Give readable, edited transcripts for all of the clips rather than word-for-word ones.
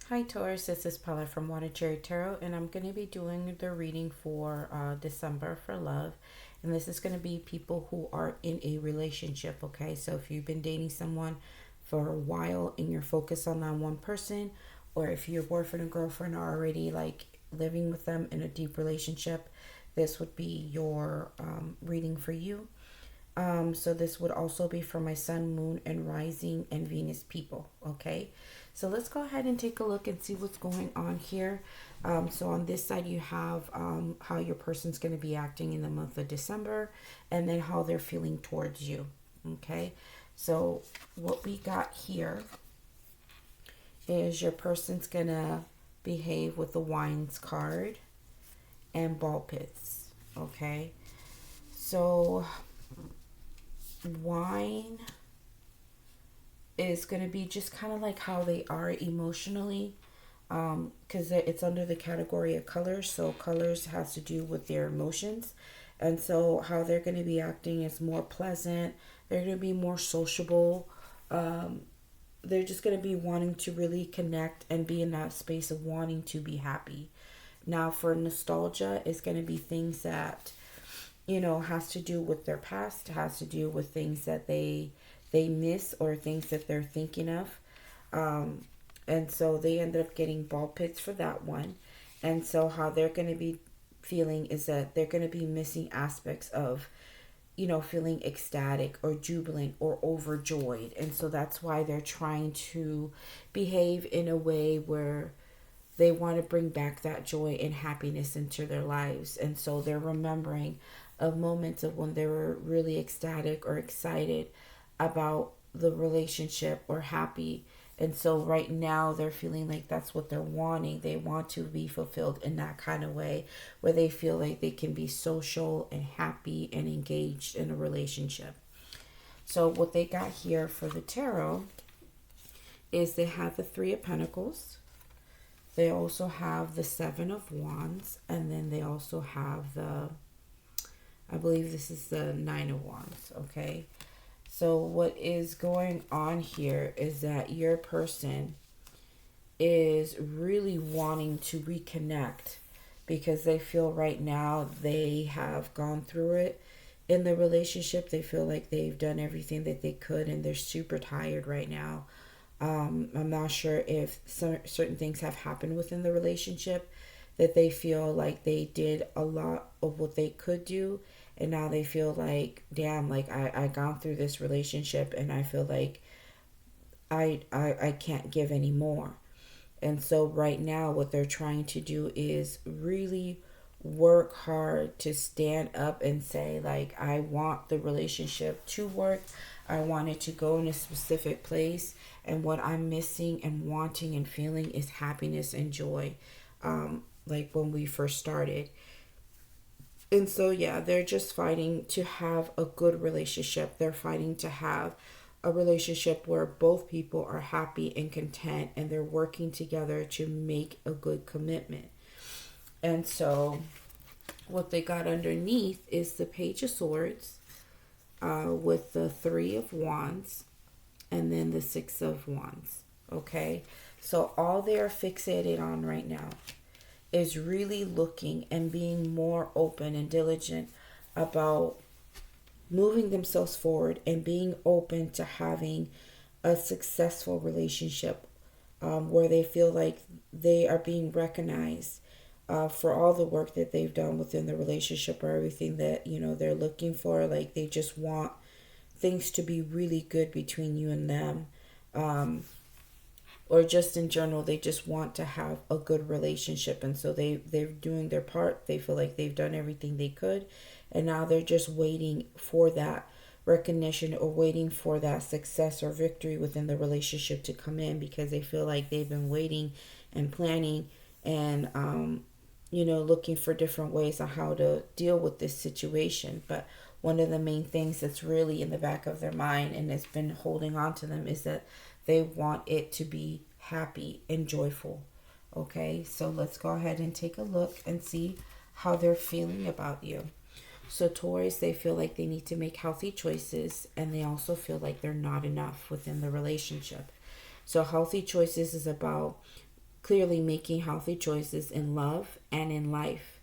Hi Taurus, this is Paula from Water Cherry Tarot, and I'm going to be doing the reading for December for love. And this is going to be people who are in a relationship, okay? So if you've been dating someone for a while and you're focused on that one person, or if your boyfriend and girlfriend are already like living with them in a deep relationship, this would be your reading for you. So this would also be for my sun, moon, and rising and Venus people. Okay. So let's go ahead and take a look and see what's going on here. So on this side, you have how your person's going to be acting in the month of December, and then how they're feeling towards you. Okay. So what we got here is your person's going to behave with the Wands card and ball pits. Okay. So wine is going to be just kind of like how they are emotionally, because it's under the category of colors. So colors has to do with their emotions, and so how they're going to be acting is more pleasant. They're going to be more sociable. They're just going to be wanting to really connect and be in that space of wanting to be happy. Now for nostalgia, it's going to be things that has to do with their past, has to do with things that they miss or things that they're thinking of. And so they ended up getting ball pits for that one. And so how they're going to be feeling is that they're going to be missing aspects of, feeling ecstatic or jubilant or overjoyed. And so that's why they're trying to behave in a way where they want to bring back that joy and happiness into their lives. And so they're remembering of moments of when they were really ecstatic or excited about the relationship or happy. And so right now they're feeling like that's what they're wanting. They want to be fulfilled in that kind of way where they feel like they can be social and happy and engaged in a relationship. So what they got here for the tarot is they have the Three of Pentacles. They also have the Seven of Wands, and then they also have I believe this is the Nine of Wands, okay? So what is going on here is that your person is really wanting to reconnect because they feel right now they have gone through it in the relationship. They feel like they've done everything that they could and they're super tired right now. I'm not sure if certain things have happened within the relationship that they feel like they did a lot of what they could do, and now they feel like, damn, like I gone through this relationship and I feel like I can't give any more. And so right now what they're trying to do is really work hard to stand up and say, like, I want the relationship to work. I want it to go in a specific place. And what I'm missing and wanting and feeling is happiness and joy, like when we first started. And so, yeah, they're just fighting to have a good relationship. They're fighting to have a relationship where both people are happy and content and they're working together to make a good commitment. And so what they got underneath is the Page of Swords, with the Three of Wands, and then the Six of Wands. Okay, so all they are fixated on right now is really looking and being more open and diligent about moving themselves forward and being open to having a successful relationship, where they feel like they are being recognized for all the work that they've done within the relationship or everything that they're looking for. Like they just want things to be really good between you and them, or just in general they just want to have a good relationship. And so they're doing their part. They feel like they've done everything they could, and now they're just waiting for that recognition or waiting for that success or victory within the relationship to come in, because they feel like they've been waiting and planning and looking for different ways on how to deal with this situation. But one of the main things that's really in the back of their mind and has been holding on to them is that they want it to be happy and joyful. Okay, so let's go ahead and take a look and see how they're feeling about you. So Taurus, they feel like they need to make healthy choices, and they also feel like they're not enough within the relationship. So healthy choices is about clearly making healthy choices in love and in life.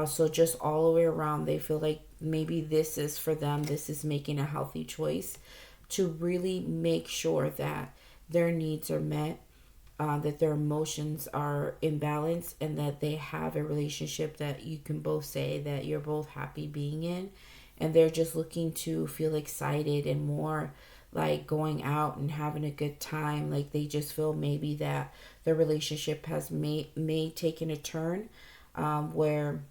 So just all the way around, they feel like maybe this is for them. This is making a healthy choice to really make sure that their needs are met, that their emotions are in balance, and that they have a relationship that you can both say that you're both happy being in. And they're just looking to feel excited and more like going out and having a good time. Like they just feel maybe that their relationship has may taken a turn, where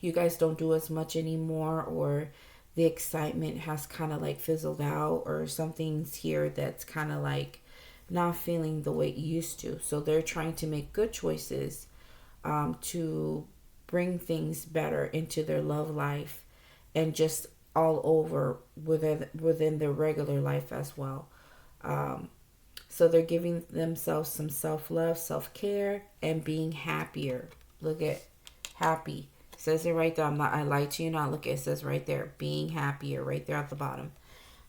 you guys don't do as much anymore, or the excitement has kind of like fizzled out, or something's here that's kind of like not feeling the way it used to. So they're trying to make good choices, to bring things better into their love life, and just all over within their regular life as well. So they're giving themselves some self-love, self-care, and being happier. Look at happy. It says it right there. I lied to you not. Look, it says right there, being happier, right there at the bottom.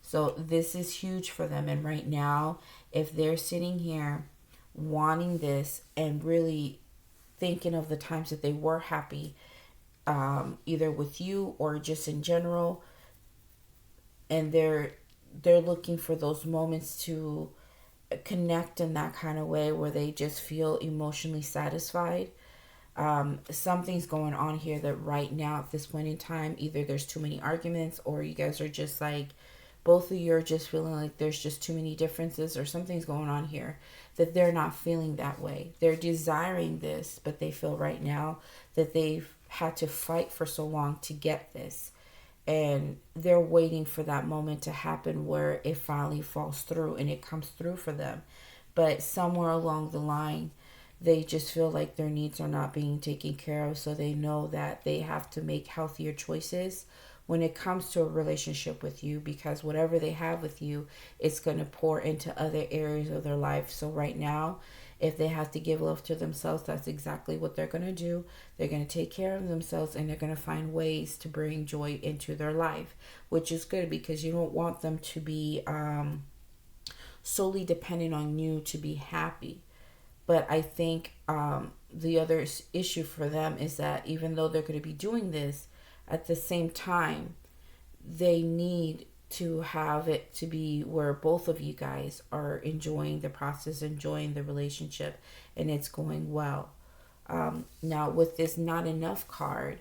So this is huge for them. And right now, if they're sitting here wanting this and really thinking of the times that they were happy, either with you or just in general, and they're looking for those moments to connect in that kind of way where they just feel emotionally satisfied. Something's going on here that right now at this point in time, either there's too many arguments, or you guys are just like, both of you are just feeling like there's just too many differences, or something's going on here that they're not feeling that way. They're desiring this, but they feel right now that they've had to fight for so long to get this, and they're waiting for that moment to happen where it finally falls through and it comes through for them. But somewhere along the line, they just feel like their needs are not being taken care of, so they know that they have to make healthier choices when it comes to a relationship with you, because whatever they have with you, it's going to pour into other areas of their life. So right now, if they have to give love to themselves, that's exactly what they're going to do. They're going to take care of themselves, and they're going to find ways to bring joy into their life, which is good, because you don't want them to be solely dependent on you to be happy. But I think the other issue for them is that even though they're going to be doing this, at the same time, they need to have it to be where both of you guys are enjoying the process, enjoying the relationship, and it's going well. Now, with this not enough card,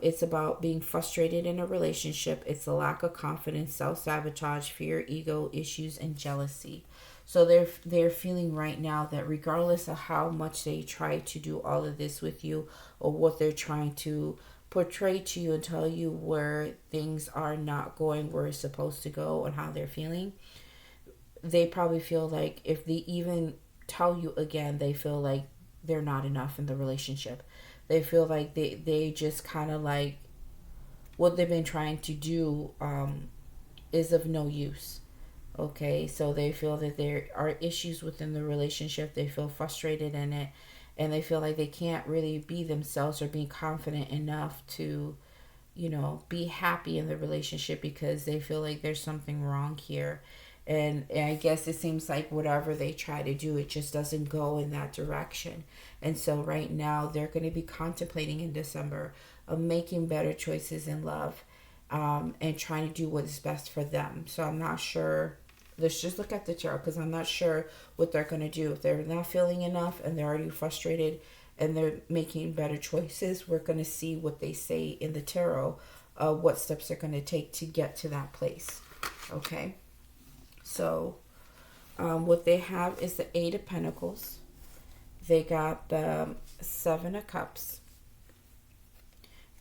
it's about being frustrated in a relationship. It's a lack of confidence, self-sabotage, fear, ego issues, and jealousy. So they're feeling right now that regardless of how much they try to do all of this with you, or what they're trying to portray to you and tell you where things are not going where it's supposed to go and how they're feeling, they probably feel like if they even tell you again, they feel like they're not enough in the relationship. They feel like they just kind of like what they've been trying to do is of no use. Okay, so they feel that there are issues within the relationship. They feel frustrated in it, and they feel like they can't really be themselves or be confident enough to, be happy in the relationship, because they feel like there's something wrong here. And I guess it seems like whatever they try to do, it just doesn't go in that direction. And so right now, they're going to be contemplating in December of making better choices in love, and trying to do what is best for them. So I'm not sure. Let's just look at the tarot, because I'm not sure what they're going to do. If they're not feeling enough and they're already frustrated and they're making better choices, we're going to see what they say in the tarot, what steps they're going to take to get to that place. Okay. So what they have is the Eight of Pentacles. They got the Seven of Cups.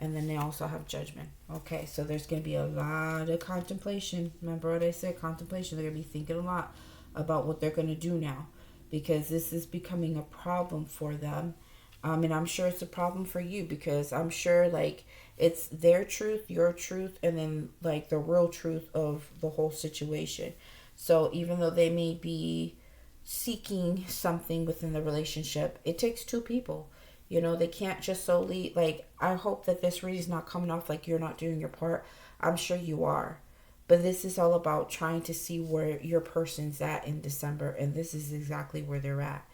And then they also have Judgment. Okay, so there's going to be a lot of contemplation. Remember what I said, contemplation. They're going to be thinking a lot about what they're going to do now, because this is becoming a problem for them. And I'm sure it's a problem for you, because I'm sure like it's their truth, your truth, and then like the real truth of the whole situation. So even though they may be seeking something within the relationship, it takes two people. They can't just solely, like, I hope that this reading is not coming off like you're not doing your part. I'm sure you are. But this is all about trying to see where your person's at in December. And this is exactly where they're at.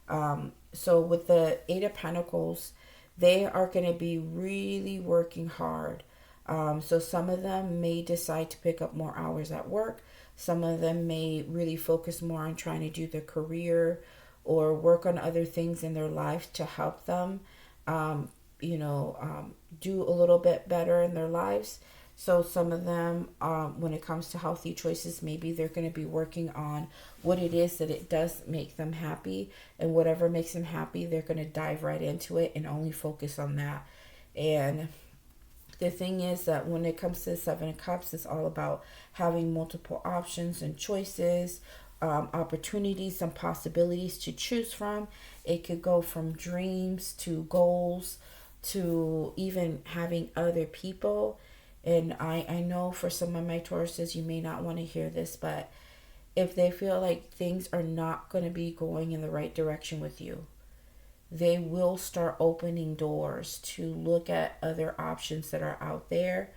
So with the Eight of Pentacles, they are going to be really working hard. So some of them may decide to pick up more hours at work. Some of them may really focus more on trying to do their career or work on other things in their life to help them, um, do a little bit better in their lives. So some of them, when it comes to healthy choices, maybe they're going to be working on what it is that it does make them happy, and whatever makes them happy, they're going to dive right into it and only focus on that. And the thing is that when it comes to the Seven of Cups, it's all about having multiple options and choices, opportunities and possibilities to choose from. It could go from dreams to goals to even having other people. And I know for some of my Tauruses, you may not want to hear this, but if they feel like things are not going to be going in the right direction with you, they will start opening doors to look at other options that are out there,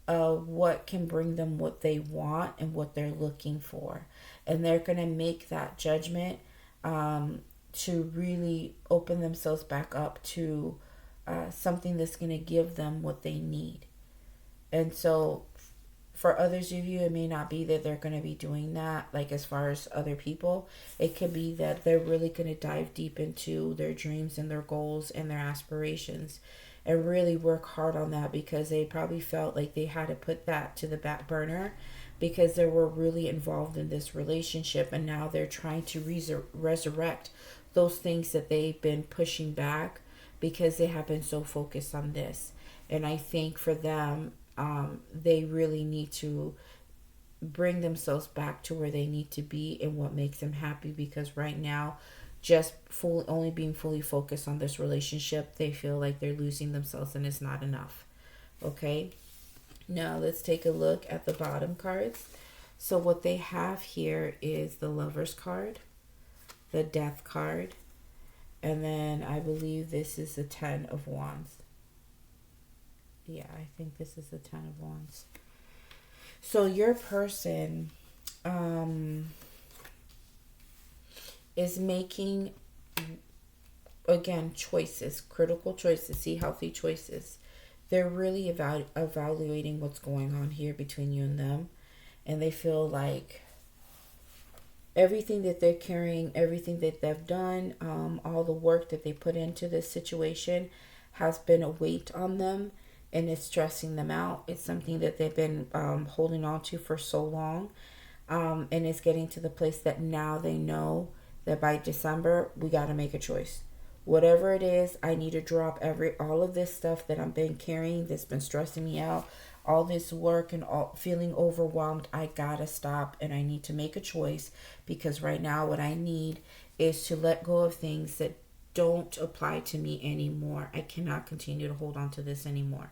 what can bring them what they want and what they're looking for. And they're going to make that judgment, to really open themselves back up to something that's going to give them what they need. And so for others of you, it may not be that they're going to be doing that, like as far as other people. It could be that they're really going to dive deep into their dreams and their goals and their aspirations and really work hard on that, because they probably felt like they had to put that to the back burner because they were really involved in this relationship, and now they're trying to resurrect those things that they've been pushing back because they have been so focused on this. And I think for them, they really need to bring themselves back to where they need to be and what makes them happy, because right now, just only being fully focused on this relationship, they feel like they're losing themselves and it's not enough. Okay, now let's take a look at the bottom cards. So what they have here is the Lovers card, the Death card, and then I believe this is the Ten of Wands. Yeah, I think this is the Ten of Wands. So your person is making, again, choices, critical choices, see, healthy choices. They're really evaluating what's going on here between you and them. And they feel like everything that they're carrying, everything that they've done, all the work that they put into this situation has been a weight on them, and it's stressing them out. It's something that they've been holding on to for so long. And it's getting to the place that now they know that by December, we got to make a choice. Whatever it is, I need to drop all of this stuff that I've been carrying that's been stressing me out, all this work and all feeling overwhelmed. I gotta stop, and I need to make a choice, because right now what I need is to let go of things that don't apply to me anymore. I cannot continue to hold on to this anymore.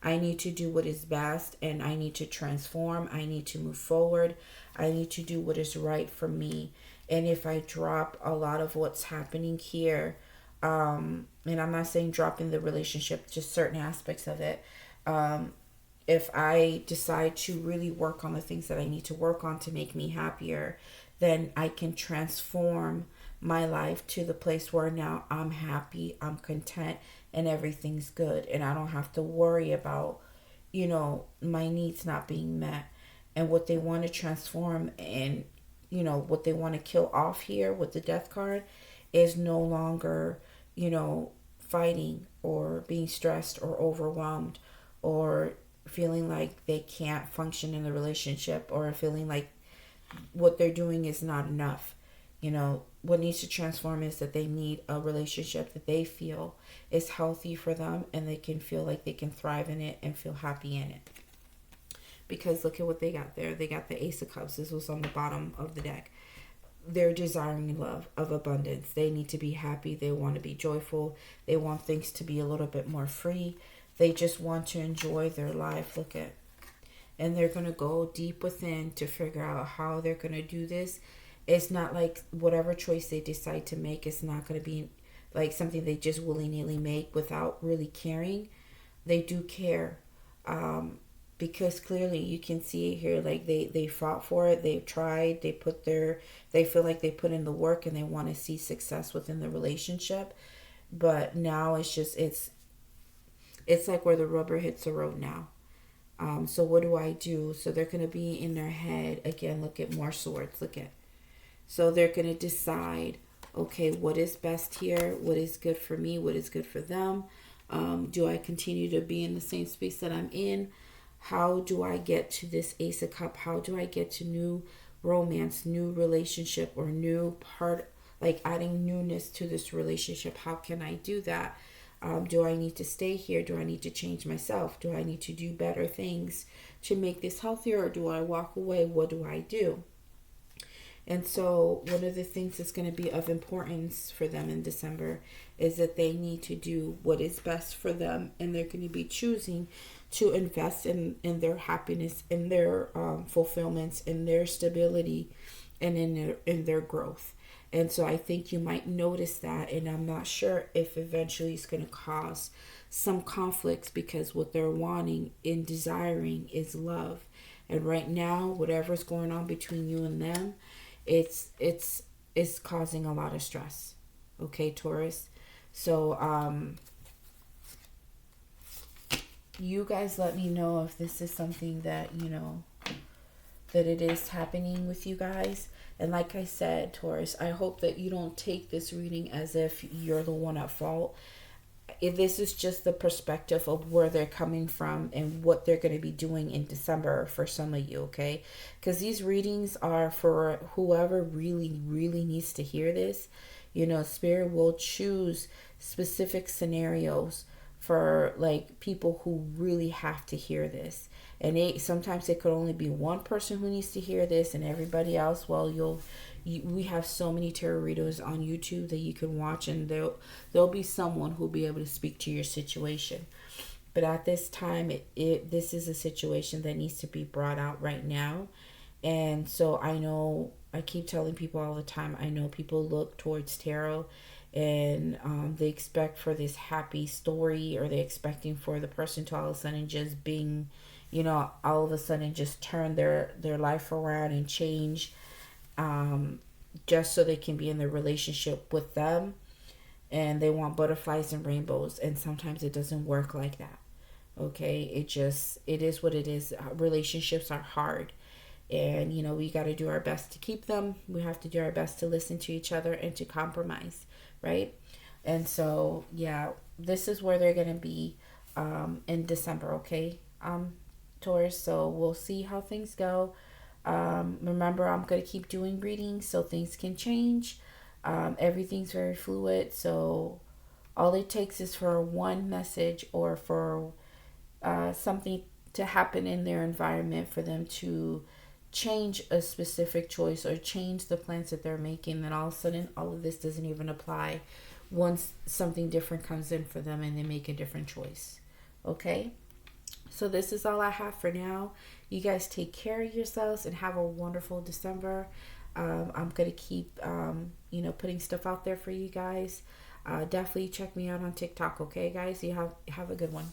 I need to do what is best, and I need to transform. I need to move forward. I need to do what is right for me. And if I drop a lot of what's happening here, and I'm not saying dropping the relationship, just certain aspects of it, if I decide to really work on the things that I need to work on to make me happier, then I can transform my life to the place where now I'm happy, I'm content, and everything's good. And I don't have to worry about, my needs not being met. And what they want to transform and, what they want to kill off here with the Death card is no longer, fighting or being stressed or overwhelmed or feeling like they can't function in the relationship, or feeling like what they're doing is not enough. What needs to transform is that they need a relationship that they feel is healthy for them, and they can feel like they can thrive in it and feel happy in it. Because look at what they got there. They got the Ace of Cups. This was on the bottom of the deck. They're desiring love of abundance. They need to be happy. They want to be joyful. They want things to be a little bit more free. They just want to enjoy their life. Look at, and they're going to go deep within to figure out how they're going to do this. It's not like whatever choice they decide to make is not going to be like something they just willy-nilly make without really caring. They do care, because clearly you can see it here, like they fought for it, they've tried, they feel like they put in the work and they want to see success within the relationship. But now it's like where the rubber hits the road now. So what do I do? So they're going to be in their head again. Look at more swords. Look at, so they're going to decide, okay, what is best here? What is good for me? What is good for them? Do I continue to be in the same space that I'm in? How do I get to this Ace of Cup? How do I get to new romance, new relationship, or new part, like adding newness to this relationship? How can I do that? Do I need to stay here? Do I need to change myself? Do I need to do better things to make this healthier, or do I walk away? What do I do? And so one of the things that's going to be of importance for them in December is that they need to do what is best for them, and they're going to be choosing to invest in their happiness, in their fulfillments, in their stability, and in their growth. And so I think you might notice that, and I'm not sure if eventually it's going to cause some conflicts, because what they're wanting and desiring is love. And right now, whatever's going on between you and them, it's causing a lot of stress. Okay, Taurus. So you guys let me know if this is something that, that it is happening with you guys. And like I said, Taurus, I hope that you don't take this reading as if you're the one at fault. If this is just the perspective of where they're coming from and what they're going to be doing in December for some of you, okay? Because these readings are for whoever really, really needs to hear this. Spirit will choose specific scenarios for like people who really have to hear this. And sometimes it could only be one person who needs to hear this, and everybody else, well, we have so many tarot readers on YouTube that you can watch, and there'll be someone who'll be able to speak to your situation. But at this time, this is a situation that needs to be brought out right now. And so I know, I keep telling people all the time, I know people look towards tarot and they expect for this happy story, or they're expecting for the person to all of a sudden just being, all of a sudden just turn their life around and change, just so they can be in the relationship with them. And they want butterflies and rainbows, and sometimes it doesn't work like that. Okay, it is what it is. Relationships are hard, and we got to do our best to keep them. We have to do our best to listen to each other and to compromise, right? And so this is where they're going to be in December. Okay, Taurus. So we'll see how things go. Remember, I'm going to keep doing readings, so things can change. Everything's very fluid, so all it takes is for one message, or for something to happen in their environment for them to change a specific choice or change the plans that they're making. Then all of a sudden, all of this doesn't even apply once something different comes in for them and they make a different choice. Okay? So this is all I have for now. You guys take care of yourselves and have a wonderful December. I'm going to keep, putting stuff out there for you guys. Definitely check me out on TikTok. Okay, guys? You have a good one.